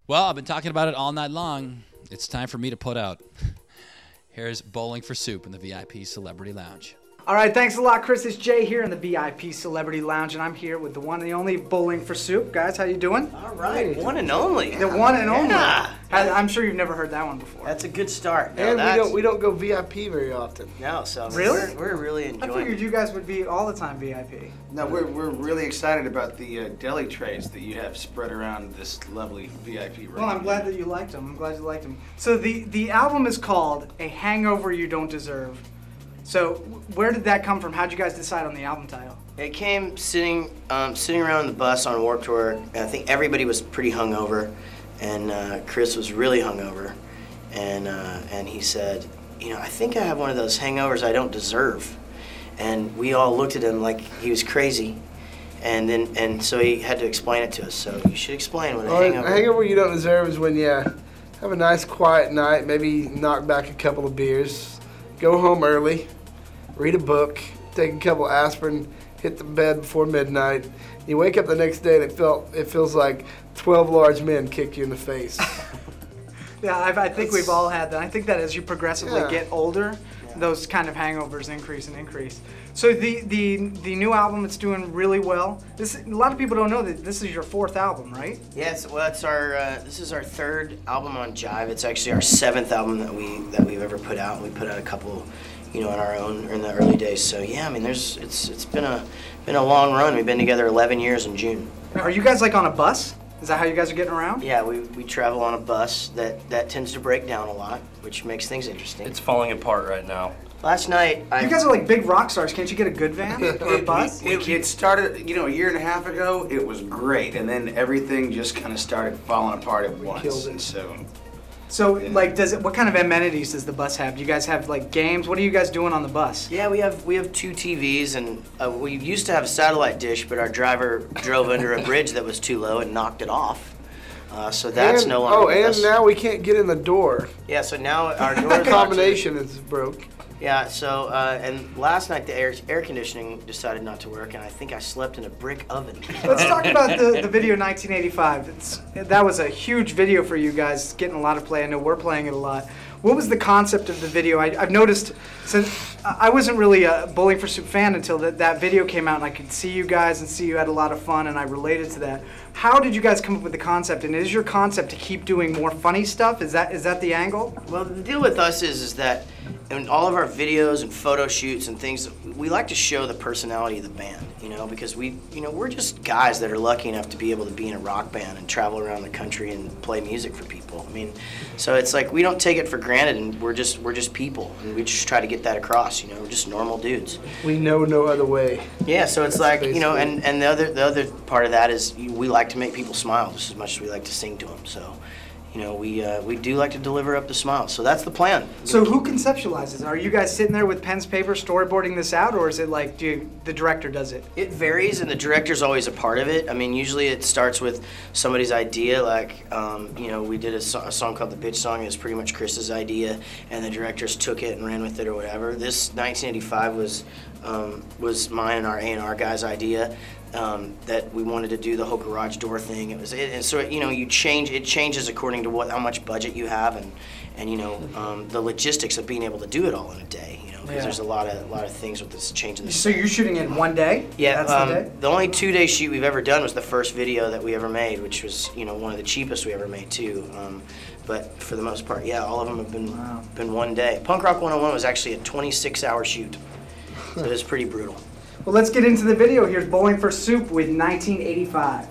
Well, I've been talking about it all night long. It's time for me to put out. Here's Bowling for Soup in the VIP Celebrity Lounge. All right, thanks a lot, Chris. It's Jay here in the VIP Celebrity Lounge, and I'm here with the one and the only Bowling for Soup. Guys, how you doing? All right, one and only. The one and only. Yeah. I'm sure you've never heard that one before. That's a good start. And we don't go VIP very often. No, so really? we're really enjoying I figured you guys would be all the time VIP. No, we're really excited about the deli trays that you have spread around this lovely VIP room. Well, I'm glad that you liked them. I'm glad you liked them. So the album is called A Hangover You Don't Deserve. So where did that come from? How'd you guys decide on the album title? It came sitting around the bus on Warped Tour, and I think everybody was pretty hungover, and Chris was really hungover, and he said, you know, I think I have one of those hangovers I don't deserve, and we all looked at him like he was crazy, and so he had to explain it to us. So you should explain what a hangover. A hangover you don't deserve is when you have a nice quiet night, maybe knock back a couple of beers, go home early, read a book, take a couple aspirin, hit the bed before midnight. You wake up the next day and it feels like 12 large men kicked you in the face. Yeah, I think we've all had that. I think that as you progressively get older, those kind of hangovers increase and increase. So the new album, it's doing really well. A lot of people don't know that this is your 4th album, right? Yes, well, it's this is our 3rd album on Jive. It's actually our 7th album that we've ever put out. We put out a couple, you know, on our own in the early days. So yeah, I mean, it's been a long run. We've been together 11 years in June. Are you guys like on a bus? Is that how you guys are getting around? Yeah, we travel on a bus that tends to break down a lot, which makes things interesting. It's falling apart right now. Last night, you guys are like big rock stars. Can't you get a good van or a bus? It started, you know, a year and a half ago. It was great, and then everything just kind of started falling apart at once. Killed it. And So, like, what kind of amenities does the bus have? Do you guys have, like, games? What are you guys doing on the bus? Yeah, we have 2 TVs, and we used to have a satellite dish, but our driver drove under a bridge that was too low and knocked it off. So that's no longer with us. Now we can't get in the door. Yeah, so now our door combination is broke. Yeah, so, and last night the air conditioning decided not to work, and I think I slept in a brick oven. Let's talk about the video 1985. That was a huge video for you guys, getting a lot of play. I know we're playing it a lot. What was the concept of the video? I've noticed, since I wasn't really a Bowling for Soup fan until that video came out, and I could see you guys and see you had a lot of fun, and I related to that. How did you guys come up with the concept? And is your concept to keep doing more funny stuff? Is that the angle? Well, the deal with us is that in all of our videos and photo shoots and things, we like to show the personality of the band, you know, because we're just guys that are lucky enough to be able to be in a rock band and travel around the country and play music for people. I mean, so it's like we don't take it for granted, and we're just people, and we just try to get that across, you know, we're just normal dudes. We know no other way. Yeah, so it's like, you know, and the other part of that is we like to make people smile just as much as we like to sing to them. So, you know, we do like to deliver up the smiles. So that's the plan. So who conceptualizes? Are you guys sitting there with pens, paper, storyboarding this out, or is it like the director does it? It varies, and the director's always a part of it. I mean, usually it starts with somebody's idea. Like, you know, we did a song called The Bitch Song. It was pretty much Chris's idea, and the directors took it and ran with it or whatever. This 1985 was mine and our A&R guy's idea. That we wanted to do the whole garage door thing. And so you know, it changes according to how much budget you have, and you know, the logistics of being able to do it all in a day. You know, because there's a lot of things with this changing. So you're shooting in one day? Yeah, that's the day? The only 2-day shoot we've ever done was the first video that we ever made, which was, you know, one of the cheapest we ever made too. But for the most part, yeah, all of them have been one day. Punk Rock 101 was actually a 26-hour shoot, so it was pretty brutal. Well, let's get into the video. Here's Bowling for Soup with 1985.